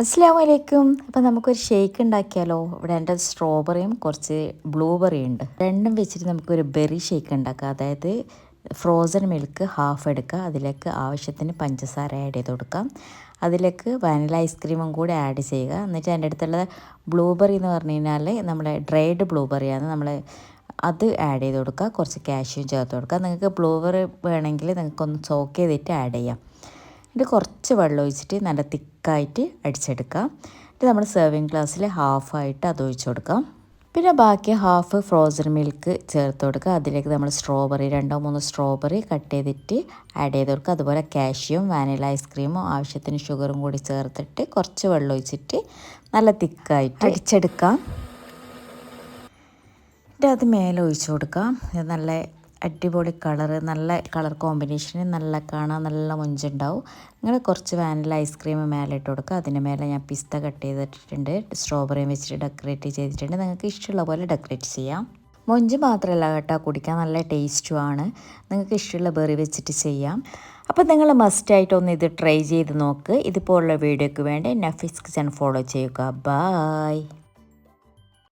അസ്സലാമു അലൈക്കും. അപ്പോൾ നമുക്കൊരു ഷേക്ക് ഉണ്ടാക്കിയാലോ. ഇവിടെ എൻ്റെ സ്ട്രോബെറിയും കുറച്ച് ബ്ലൂബെറി ഉണ്ട്. രണ്ടും വെച്ചിട്ട് നമുക്കൊരു ബെറി ഷേക്ക് ഉണ്ടാക്കാം. അതായത് ഫ്രോസൺ മിൽക്ക് ഹാഫ് എടുക്കുക, അതിലേക്ക് ആവശ്യത്തിന് പഞ്ചസാര ആഡ് ചെയ്ത് കൊടുക്കാം, അതിലേക്ക് വാനില ഐസ്ക്രീമും കൂടി ആഡ് ചെയ്യുക. എന്നിട്ട് എൻ്റെ അടുത്തുള്ള ബ്ലൂബെറി എന്ന് പറഞ്ഞു കഴിഞ്ഞാൽ നമ്മളെ ഡ്രൈഡ് ബ്ലൂബെറിയാണ്, നമ്മൾ അത് ആഡ് ചെയ്ത് കൊടുക്കുക. കുറച്ച് കാഷ്യൂം ചേർത്ത് കൊടുക്കുക. നിങ്ങൾക്ക് ബ്ലൂബെറി വേണമെങ്കിൽ നിങ്ങൾക്കൊന്ന് സോക്ക് ചെയ്തിട്ട് ആഡ് ചെയ്യാം. ഇത് കുറച്ച് വെള്ളം ഒഴിച്ചിട്ട് നല്ല തിക്കായിട്ട് അടിച്ചെടുക്കാം. ഇത് നമ്മൾ സെർവിങ് ഗ്ലാസ്സിൽ ഹാഫായിട്ട് അത് ഒഴിച്ച് കൊടുക്കാം. പിന്നെ ബാക്കി ഹാഫ് ഫ്രോസൺ മിൽക്ക് ചേർത്ത് കൊടുക്കുക. അതിലേക്ക് നമ്മൾ സ്ട്രോബെറി 2-3 സ്ട്രോബെറി കട്ട് ചെയ്തിട്ട് ആഡ് ചെയ്ത് കൊടുക്കുക. അതുപോലെ കാഷ്യൂം വാനില ഐസ്ക്രീമും ആവശ്യത്തിന് ഷുഗറും കൂടി ചേർത്തിട്ട് കുറച്ച് വെള്ളം ഒഴിച്ചിട്ട് നല്ല തിക്കായിട്ട് അടിച്ചെടുക്കാം. എന്നിട്ട് അത് മേലെ ഒഴിച്ച് കൊടുക്കാം. ഇത് നല്ല അടിപൊളി കളറ്, നല്ല കളർ കോമ്പിനേഷന്, നല്ല കാണാൻ നല്ല മൊഞ്ചുണ്ടാവും. നിങ്ങൾ കുറച്ച് വാനില ഐസ്ക്രീം മേലെ ഇട്ട് കൊടുക്കുക. അതിന് മേലെ ഞാൻ പിസ്ത കട്ട് ചെയ്തിട്ടുണ്ട്, സ്ട്രോബെറിയും വെച്ചിട്ട് ഡെക്കറേറ്റ് ചെയ്തിട്ടുണ്ട്. നിങ്ങൾക്ക് ഇഷ്ടമുള്ള പോലെ ഡെക്കറേറ്റ് ചെയ്യാം. മൊഞ്ച് മാത്രമല്ല കേട്ടോ, കുടിക്കാൻ നല്ല ടേസ്റ്റുമാണ്. നിങ്ങൾക്ക് ഇഷ്ടമുള്ള ബെറി വെച്ചിട്ട് ചെയ്യാം. അപ്പോൾ നിങ്ങൾ മസ്റ്റായിട്ടൊന്ന് ഇത് ട്രൈ ചെയ്ത് നോക്ക്. ഇതുപോലുള്ള വീഡിയോയ്ക്ക് വേണ്ടി നഫീസ് കിച്ചൺ ഫോളോ ചെയ്യുക. ബായ്.